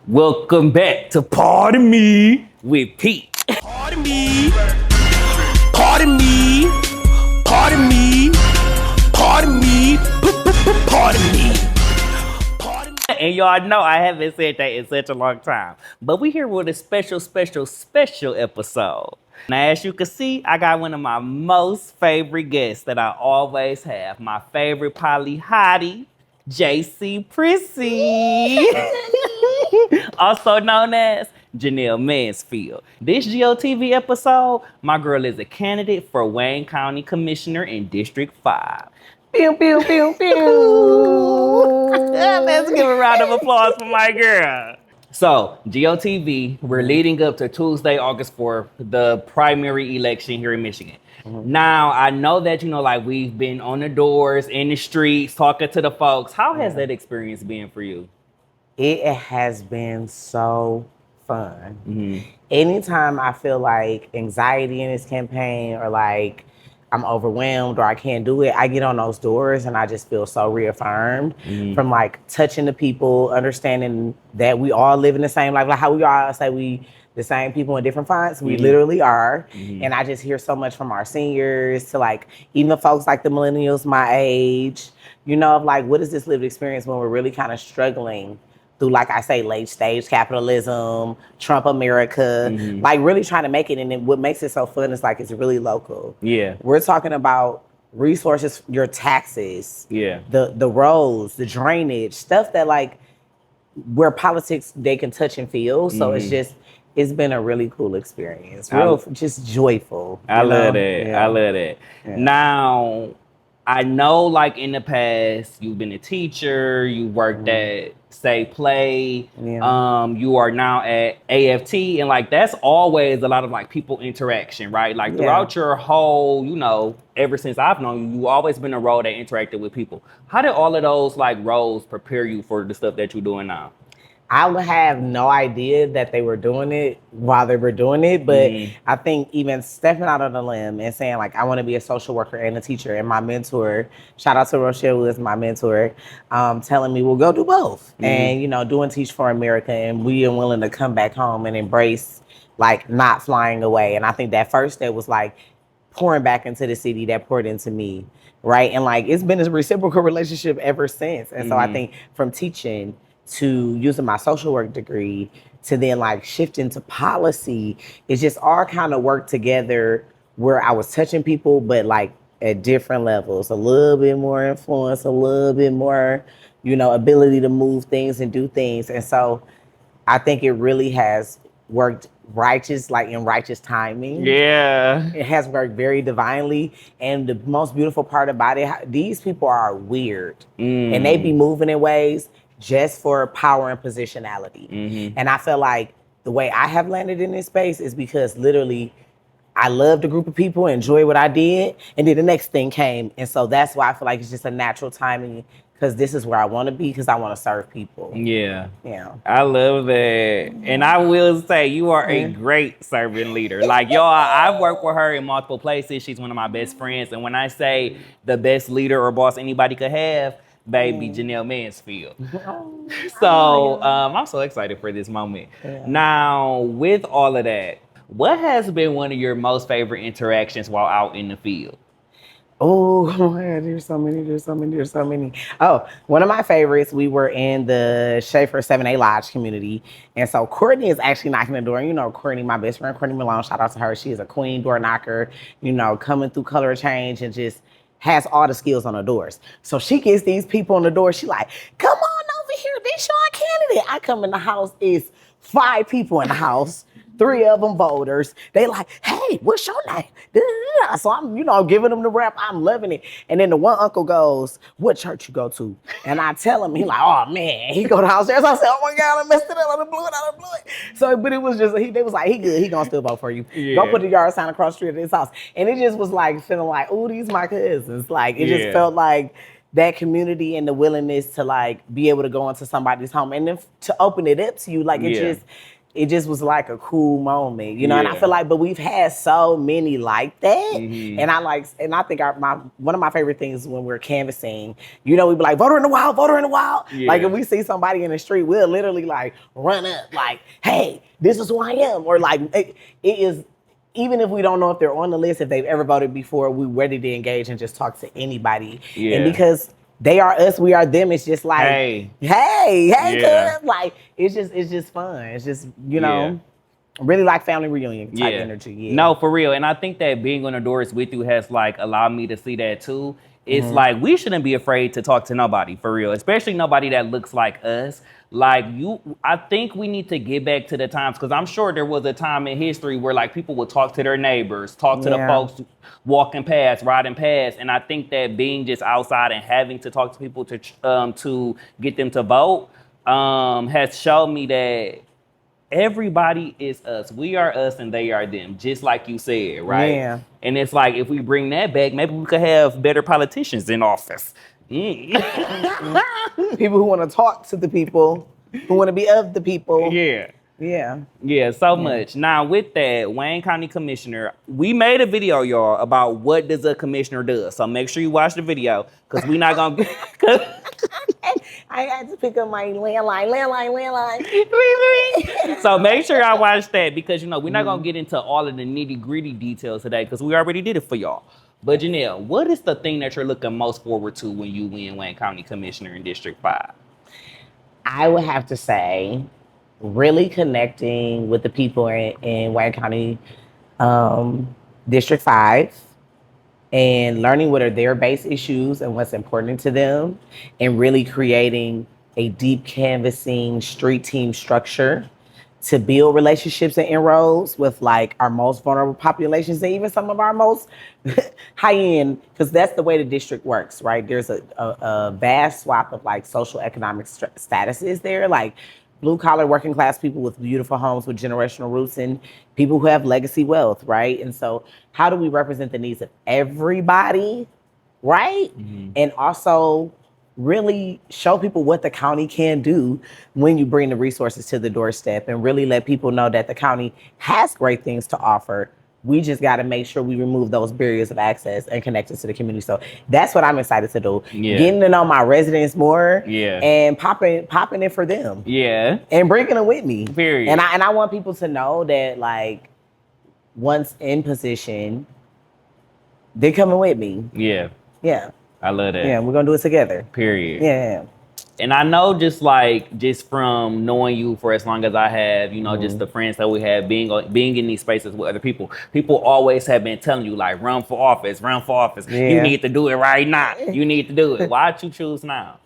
Welcome back to Pardon Me with Pete. Pardon me. Pardon me. Pardon me. Pardon me. Pardon me. And y'all know I haven't said that in such a long time. But we here with a special episode. Now, as you can see, I got one of my most favorite guests that I always have. My favorite poly hottie, JC Prissy. Also known as Jenell Mansfield. This GOTV episode, my girl is a candidate for Wayne County Commissioner in District 5. Pew, pew, pew, pew. Let's give a round of applause for my girl. So, GOTV, we're leading up to Tuesday, August 4th, the primary election here in Michigan. Now, I know that, we've been on the doors, in the streets, talking to the folks. How has that experience been for you? It has been so fun. Anytime I feel like anxiety in this campaign or like I'm overwhelmed or I can't do it, I get on those doors and I just feel so reaffirmed from like touching the people, understanding that we all live in the same life. Like how we all say we the same people in different fonts. We literally are. And I just hear so much from our seniors to like even the folks like the millennials my age, of like what is this lived experience when we're really kind of struggling through, like I say, late stage capitalism, Trump America, like really trying to make it. And then what makes it so fun is like it's really local. Yeah. We're talking about resources, your taxes, the roads, the drainage, stuff that like where politics they can touch and feel. So it's been a really cool experience. Just joyful. I love that. Yeah. I love that. Yeah. Now, I know like in the past, you've been a teacher, you worked at Say Play, you are now at AFT, and like that's always a lot of like people interaction, right? Like throughout your whole, ever since I've known you, you've always been a role that interacted with people. How did all of those like roles prepare you for the stuff that you're doing now? I would have no idea that they were doing it while they were doing it, but I think even stepping out on the limb and saying like, I want to be a social worker and a teacher, and my mentor, shout out to Rochelle Woods, my mentor, telling me, well, go do both. And, doing Teach for America, and we are willing to come back home and embrace like not flying away. And I think that first step was like pouring back into the city that poured into me, right? And like, it's been a reciprocal relationship ever since. And so I think from teaching to using my social work degree to then like shifting to policy, it's just all kind of work together where I was touching people, but like at different levels, a little bit more influence, a little bit more, ability to move things and do things. And so I think it really has worked in righteous timing. Yeah. It has worked very divinely. And the most beautiful part about it, these people are weird and they be moving in ways just for power and positionality. And I feel like the way I have landed in this space is because literally I loved a group of people, enjoy what I did, and then the next thing came. And so that's why I feel like it's just a natural timing, because this is where I want to be, because I want to serve people. Yeah. Yeah. I love that. And I will say you are a great servant leader. Like, y'all, I've worked with her in multiple places. She's one of my best friends. And when I say the best leader or boss anybody could have, baby, Jenell Mansfield. So I'm so excited for this moment. Now, with all of that, what has been one of your most favorite interactions while out in the field? Oh man, there's so many. Oh, one of my favorites, we were in the Schaefer 7A Lodge community. And so Courtney is actually knocking the door. Courtney, my best friend, Courtney Malone, shout out to her. She is a queen door knocker, coming through color change and just has all the skills on the doors. So she gets these people on the door. She like, come on over here, this your candidate. I come in the house, it's 5 people in the house, 3 of them voters. They like, hey, what's your name? So I'm, giving them the rap. I'm loving it. And then the one uncle goes, what church you go to? And I tell him, he like, oh man, he go to the house there. So I said, oh my God, I messed it up. I blew it. So, but it was just, they was like, he good. He gonna still vote for you. Go put the yard sign across the street at his house. And it just was like, feeling like, oh, these my cousins. Like, it just felt like that community and the willingness to like be able to go into somebody's home and then to open it up to you. Like, it just, it just was like a cool moment, you know. And I Yeah. feel like, but we've had so many like that, Mhm. and I think one of my favorite things when we're canvassing, you know, we be like, voter in the wild, voter in the wild. Yeah. Like if we see somebody in the street, we'll literally like run up, like, hey, this is who I am, or like it is. Even if we don't know if they're on the list, if they've ever voted before, we're ready to engage and just talk to anybody. Yeah. And because they are us, we are them. It's just like, Hey. cuz, like it's just fun. It's just, you know, really like family reunion type energy. Yeah. No, for real. And I think that being on the doors with you has like allowed me to see that too. It's Mm-hmm. like we shouldn't be afraid to talk to nobody, for real, especially nobody that looks like us. Like I think we need to get back to the times, because I'm sure there was a time in history where like people would talk to their neighbors, talk to the Yeah. folks walking past, riding past, and I think that being just outside and having to talk to people to get them to vote has shown me that everybody is us. We are us and they are them, just like you said, right? Yeah. And it's like, if we bring that back, maybe we could have better politicians in office. People who want to talk to the people, who want to be of the people. Yeah. Yeah. Yeah, so much. Now, with that, Wayne County Commissioner, we made a video, y'all, about what does a commissioner do. So make sure you watch the video, because we're not going to... I had to pick up my landline. So make sure y'all watch that, because, you know, we're not going to get into all of the nitty-gritty details today, because we already did it for y'all. But Jenell, what is the thing that you're looking most forward to when you win Wayne County Commissioner in District 5? I would have to say, really connecting with the people in Wayne County District 5 and learning what are their base issues and what's important to them, and really creating a deep canvassing street team structure to build relationships and inroads with like our most vulnerable populations and even some of our most high end, because that's the way the district works, right? There's a vast swath of like social economic statuses there, like blue collar working class people with beautiful homes with generational roots, and people who have legacy wealth, right? And so how do we represent the needs of everybody, right? Mm-hmm. And also really show people what the county can do when you bring the resources to the doorstep, and really let people know that the county has great things to offer. We just got to make sure we remove those barriers of access and connect us to the community. So that's what I'm excited to do. Yeah. Getting to know my residents more. Yeah. And popping it for them. Yeah. And bringing them with me. Period. And I want people to know that, like, once in position, they're coming with me. Yeah. Yeah. I love that. Yeah, we're gonna do it together. Period. Yeah. And I know just from knowing you for as long as I have, you know, just the friends that we have, being in these spaces with other people always have been telling you, like, run for office. Yeah. You need to do it right now. You need to do it. Why'd you choose now?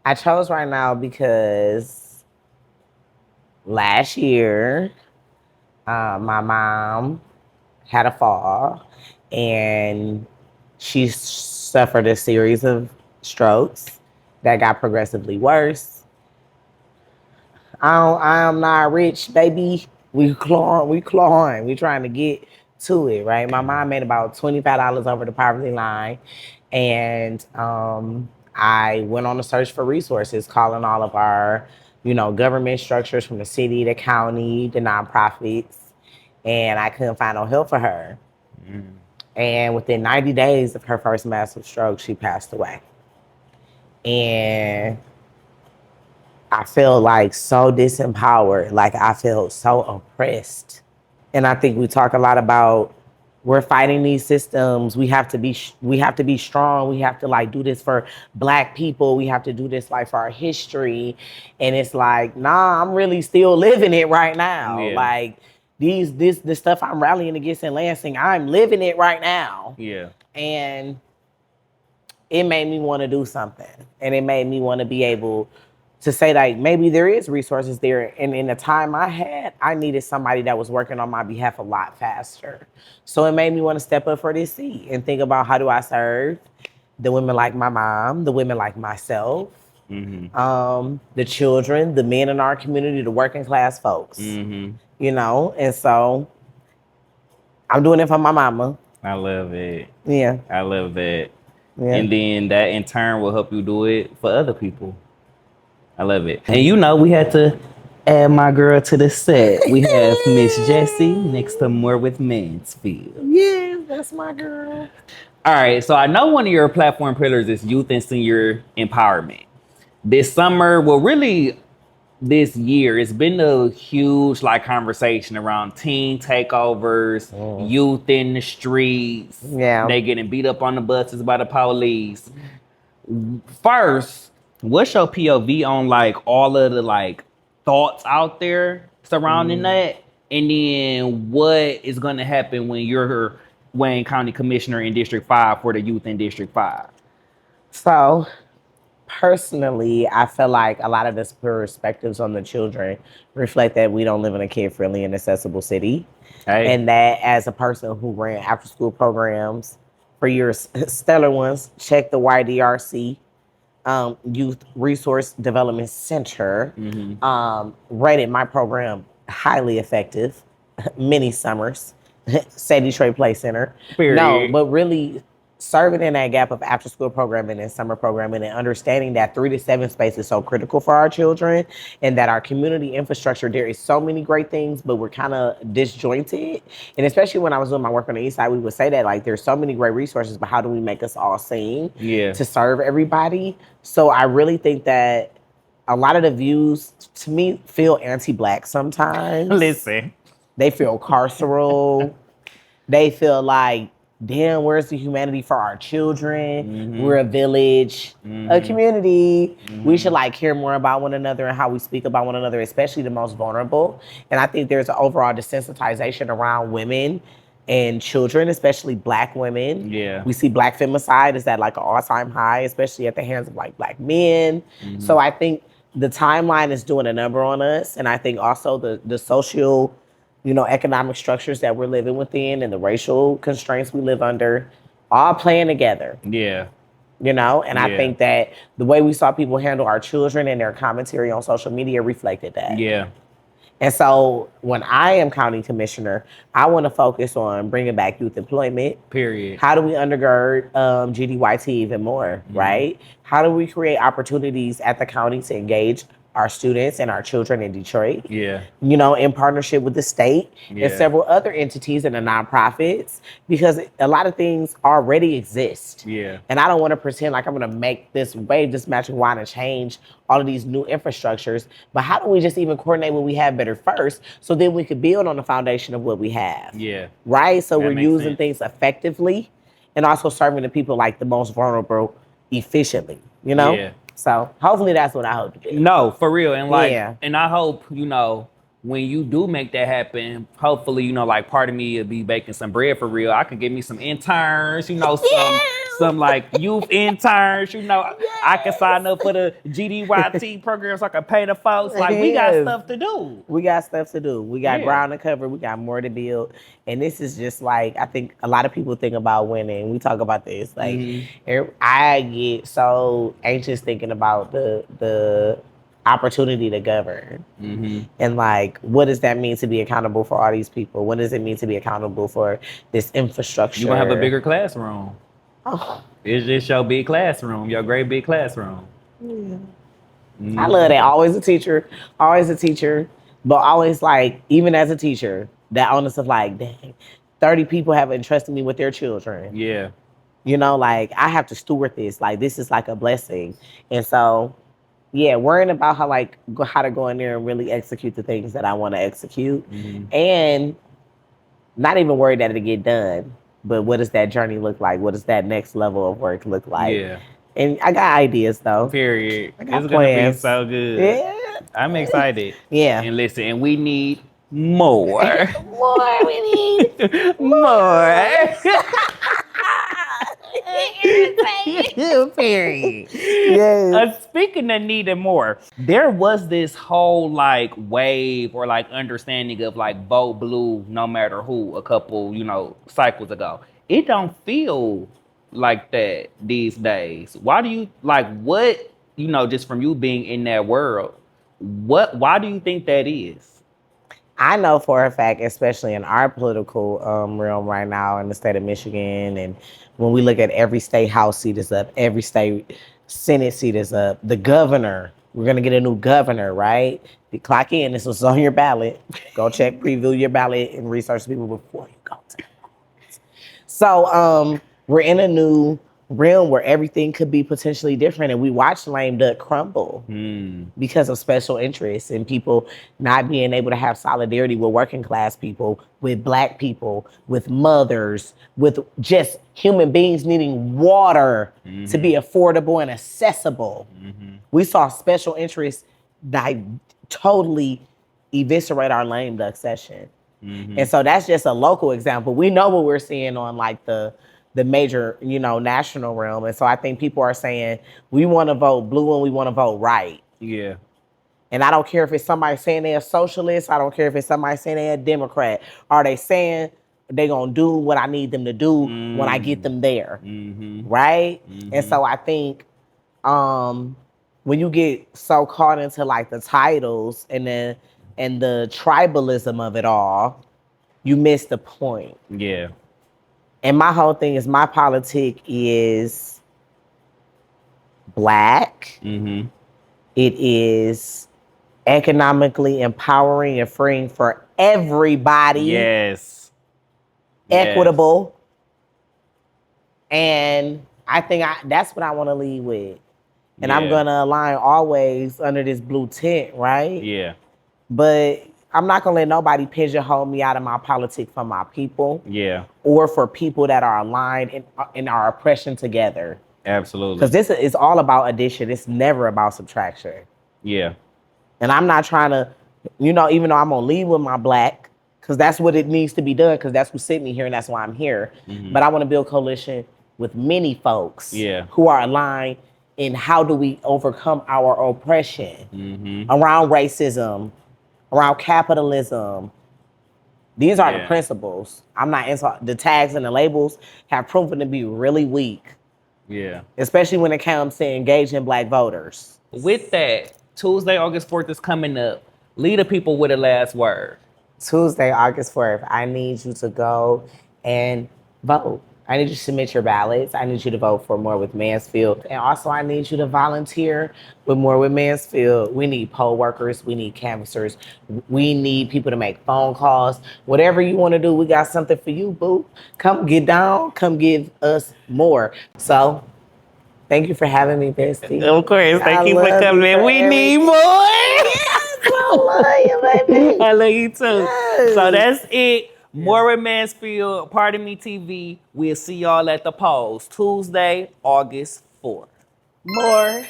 I chose right now because last year, my mom had a fall, and she suffered a series of strokes that got progressively worse. I am not rich, baby. We clawing. We trying to get to it, right? My mom made about $25 over the poverty line, and I went on a search for resources, calling all of our, you know, government structures, from the city, the county, the nonprofits, and I couldn't find no help for her. And within 90 days of her first massive stroke, she passed away. And I felt like so disempowered, like I felt so oppressed. And I think we talk a lot about, we're fighting these systems. We have to be strong. We have to like do this for Black people. We have to do this like for our history. And it's like, nah, I'm really still living it right now. Yeah. Like this stuff I'm rallying against in Lansing, I'm living it right now. Yeah. And it made me want to do something. And it made me want to be able to say, like, maybe there is resources there. And in the time I had, I needed somebody that was working on my behalf a lot faster. So it made me want to step up for this seat and think about, how do I serve the women like my mom, the women like myself, the children, the men in our community, the working class folks, you know? And so I'm doing it for my mama. I love it. Yeah. I love that. Yeah. And then that in turn will help you do it for other people. I love it. And you know, we had to Add my girl to the set. We have Miss Jessie next to More with Mansfield. Yes, that's my girl. All right, so I know one of your platform pillars is youth and senior empowerment. This summer, well, really this year, it's been a huge like conversation around teen takeovers, youth in the streets. Yeah. They getting beat up on the buses by the police. First, what's your POV on like all of the like thoughts out there surrounding that? And then what is gonna happen when you're Wayne County Commissioner in District 5 for the youth in District 5? So, personally, I feel like a lot of the perspectives on the children reflect that we don't live in a kid-friendly and accessible city. Hey. And that as a person who ran after-school programs for years, stellar ones, check the YDRC, Youth Resource Development Center, rated my program highly effective, many summers, say Detroit Play Center. Period. No, but really serving in that gap of after school programming and summer programming and understanding that 3 to 7 space is so critical for our children and that our community infrastructure, there is so many great things, but we're kind of disjointed. And especially when I was doing my work on the east side, we would say that like there's so many great resources, but how do we make us all sing to serve everybody? So I really think that a lot of the views to me feel anti-Black sometimes. Listen. They feel carceral. They feel like, damn, where's the humanity for our children? We're a village, a community. We should like care more about one another and how we speak about one another, especially the most vulnerable. And I think there's an overall desensitization around women and children, especially Black women. Yeah. We see Black femicide is at like an all-time high, especially at the hands of like Black men. So I think the timeline is doing a number on us. And I think also the social, economic structures that we're living within and the racial constraints we live under, all playing together. Yeah. I think that the way we saw people handle our children and their commentary on social media reflected that. Yeah. And so when I am county commissioner, I want to focus on bringing back youth employment. Period. How do we undergird GDYT even more, right? How do we create opportunities at the county to engage our students and our children in Detroit? Yeah. In partnership with the state and several other entities and the nonprofits, because a lot of things already exist. Yeah. And I don't want to pretend like I'm going to make this wave, this magic wand and change all of these new infrastructures. But how do we just even coordinate what we have better first so then we could build on the foundation of what we have? Yeah. Right? So That we're makes using sense. things effectively and also serving the people like the most vulnerable efficiently, Yeah. So hopefully that's what I hope to do. No, for real. And like, Yeah. and I hope, when you do make that happen, hopefully, like part of me will be baking some bread for real. I could get me some interns, some like youth interns, I can sign up for the GDYT program so I can pay the folks. Like we got stuff to do. We got stuff to do. We got Yeah. ground to cover. We got more to build. And this is just like, I think a lot of people think about winning. We talk about this. Like, I get so anxious thinking about the opportunity to govern. And like, what does that mean to be accountable for all these people? What does it mean to be accountable for this infrastructure? You're going to have a bigger classroom. Oh, It's just your big classroom, your great big classroom. I love that. Always a teacher. But always like, even as a teacher, that onus of like, dang, 30 people have entrusted me with their children. Yeah. Like I have to steward this. Like this is like a blessing. And so, yeah, worrying about how to go in there and really execute the things that I want to execute. And not even worried that it'll get done. But what does that journey look like? What does that next level of work look like? Yeah. And I got ideas though. Period. I got It's going to be plans. so good. Yeah. I'm excited. Yeah. And listen, and we need more. More we need. More. Period. Yes. Speaking of needing more, there was this whole like wave or like understanding of like vote blue no matter who a couple, cycles ago. It don't feel like that these days. Why do you what, just from you being in that world, why do you think that is? I know for a fact, especially in our political realm right now in the state of Michigan, and when we look at every state house seat is up, every state Senate seat is up, the governor We're gonna get a new governor, right? You clock in. This was on your ballot. Go check, preview your ballot, and research people before you go to the polls. So we're in a new realm where everything could be potentially different, and we watched lame duck crumble because of special interests and people not being able to have solidarity with working class people, with Black people, with mothers, with just human beings needing water to be affordable and accessible. We saw special interests like totally eviscerate our lame duck session. And so that's just a local example. We know what we're seeing on like the major, national realm. And so I think people are saying, we want to vote blue and we want to vote right. Yeah. And I don't care if it's somebody saying they're a socialist. I don't care if it's somebody saying they're a Democrat. Are they saying they're going to do what I need them to do when I get them there? Right? And so I think when you get so caught into like the titles and the tribalism of it all, you miss the point. Yeah. And my whole thing is my politic is Black. It is economically empowering and freeing for everybody. Yes. Equitable. And I think that's what I want to lead with. And I'm going to align always under this blue tent, right? Yeah. But I'm not going to let nobody pigeonhole me out of my politics for my people. Yeah. Or for people that are aligned in our oppression together. Absolutely. Because this is all about addition. It's never about subtraction. Yeah. And I'm not trying to, even though I'm going to lead with my Black, because that's what it needs to be done, because that's what's sent me here and that's why I'm here. But I want to build coalition with many folks who are aligned in how do we overcome our oppression around racism, around capitalism. These are the principles. I'm not the tags and the labels have proven to be really weak. Yeah. Especially when it comes to engaging Black voters. With that, Tuesday, August 4th is coming up. Lead the people with a last word. Tuesday, August 4th, I need you to go and vote. I need you to submit your ballots. I need you to vote for More with Mansfield. And also I need you to volunteer with More with Mansfield. We need poll workers. We need canvassers. We need people to make phone calls. Whatever you want to do, we got something for you, boo. Come get down. Come give us more. So thank you for having me, bestie. Of course. Thank you for coming in. We need more. I love you, baby. I love you too. Yes. So that's it. More with Mansfield, Pardon Me TV. We'll see y'all at the polls Tuesday, August 4th. More.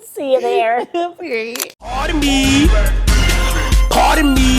See you there. Pardon me. Pardon me.